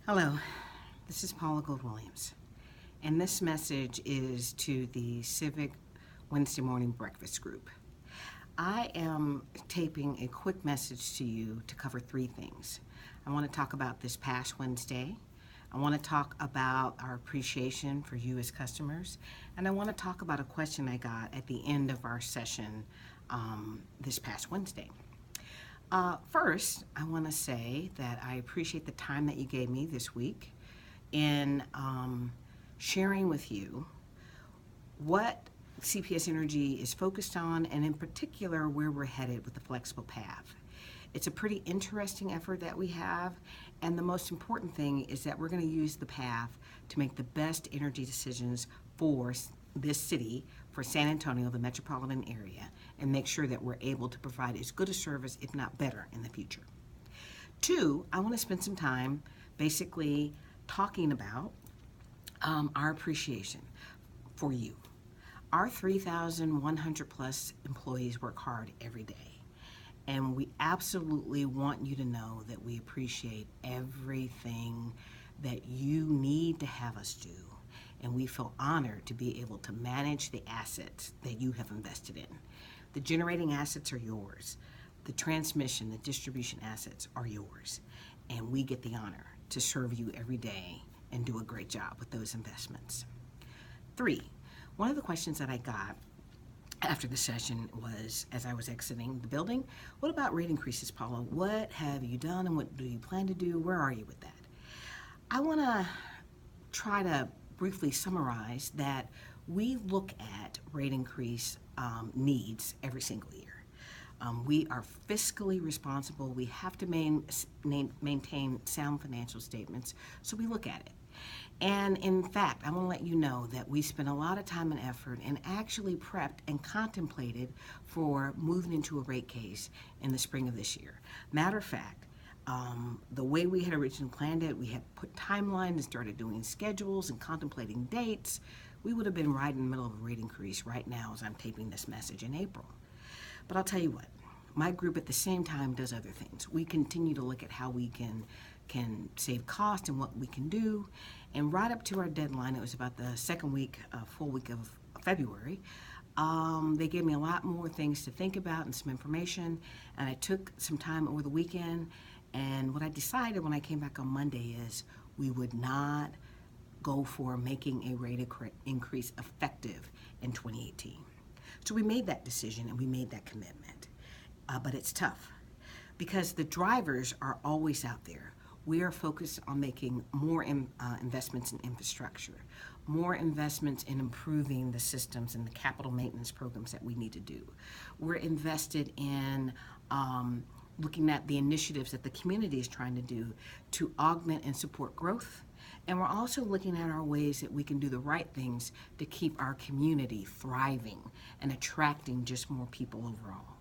Hello, this is Paula Gold-Williams, and this message is to the Civic Wednesday morning breakfast group. I am taping a quick message to you to cover three things. I want to talk about this past Wednesday. I want to talk about our appreciation for you as customers, and I want to talk about a question I got at the end of our session this past Wednesday. First, I want to say that I appreciate the time that you gave me this week in sharing with you what CPS Energy is focused on, and in particular where we're headed with the flexible path. It's a pretty interesting effort that we have, and the most important thing is that we're going to use the path to make the best energy decisions for this city, for San Antonio, the metropolitan area, and make sure that we're able to provide as good a service, if not better, in the future. Two, I want to spend some time basically talking about our appreciation for you. Our 3,100 plus employees work hard every day, and we absolutely want you to know that we appreciate everything that you need to have us do. And we feel honored to be able to manage the assets that you have invested in. The generating assets are yours. The transmission, the distribution assets are yours. And we get the honor to serve you every day and do a great job with those investments. Three, one of the questions that I got after the session was, as I was exiting the building, what about rate increases, Paula? What have you done and what do you plan to do? Where are you with that? I want to try to briefly summarize that we look at rate increase needs every single year. We are fiscally responsible. We have to maintain sound financial statements, so we look at it. And in fact, I want to let you know that we spent a lot of time and effort and actually prepped and contemplated for moving into a rate case in the spring of this year. Matter of fact, the way we had originally planned it, we had put timelines and started doing schedules and contemplating dates. We would have been right in the middle of a rate increase right now as I'm taping this message in April. But I'll tell you what, my group at the same time does other things. We continue to look at how we can save cost and what we can do. And right up to our deadline, it was about the second week, full week of February, they gave me a lot more things to think about and some information. And I took some time over the weekend. And what I decided when I came back on Monday is we would not go for making a rate increase effective in 2018. So we made that decision and we made that commitment. But it's tough because the drivers are always out there. We are focused on making more investments in infrastructure, more investments in improving the systems and the capital maintenance programs that we need to do. We're invested in looking at the initiatives that the community is trying to do to augment and support growth. And we're also looking at our ways that we can do the right things to keep our community thriving and attracting just more people overall.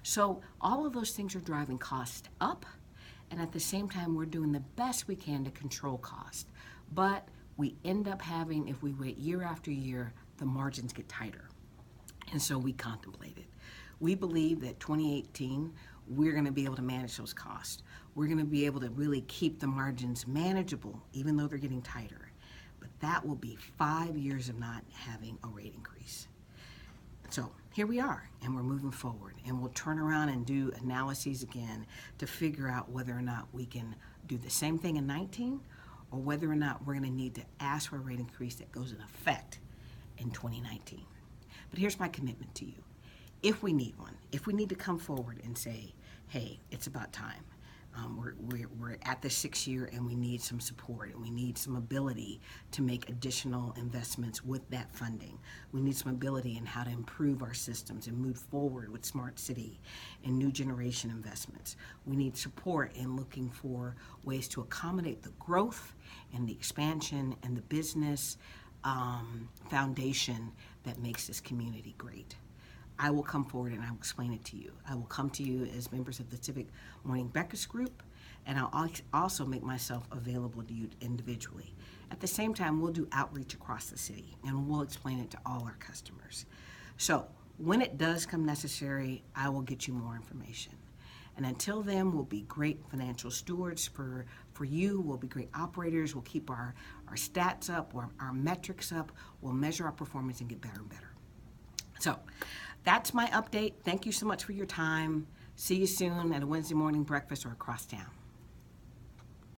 So all of those things are driving costs up, and at the same time we're doing the best we can to control cost. But we end up having, if we wait year after year, the margins get tighter. And so we contemplated. We believe that 2018, we're going to be able to manage those costs. We're going to be able to really keep the margins manageable, even though they're getting tighter. But that will be 5 years of not having a rate increase. So here we are, and we're moving forward, and we'll turn around and do analyses again to figure out whether or not we can do the same thing in 19, or whether or not we're going to need to ask for a rate increase that goes in effect in 2019. But here's my commitment to you. If we need one, if we need to come forward and say, hey, it's about time. We're at the 6th year and we need some support and we need some ability to make additional investments with that funding. We need some ability in how to improve our systems and move forward with smart city and new generation investments. We need support in looking for ways to accommodate the growth and the expansion and the business foundation that makes this community great. I will come forward and I will explain it to you. I will come to you as members of the Civic Morning Breakfast Group, and I'll also make myself available to you individually. At the same time, we'll do outreach across the city, and we'll explain it to all our customers. So when it does come necessary, I will get you more information. And until then, we'll be great financial stewards for you. We'll be great operators. We'll keep our stats up, or our metrics up. We'll measure our performance and get better and better. So that's my update. Thank you so much for your time. See you soon at a Wednesday morning breakfast or across town.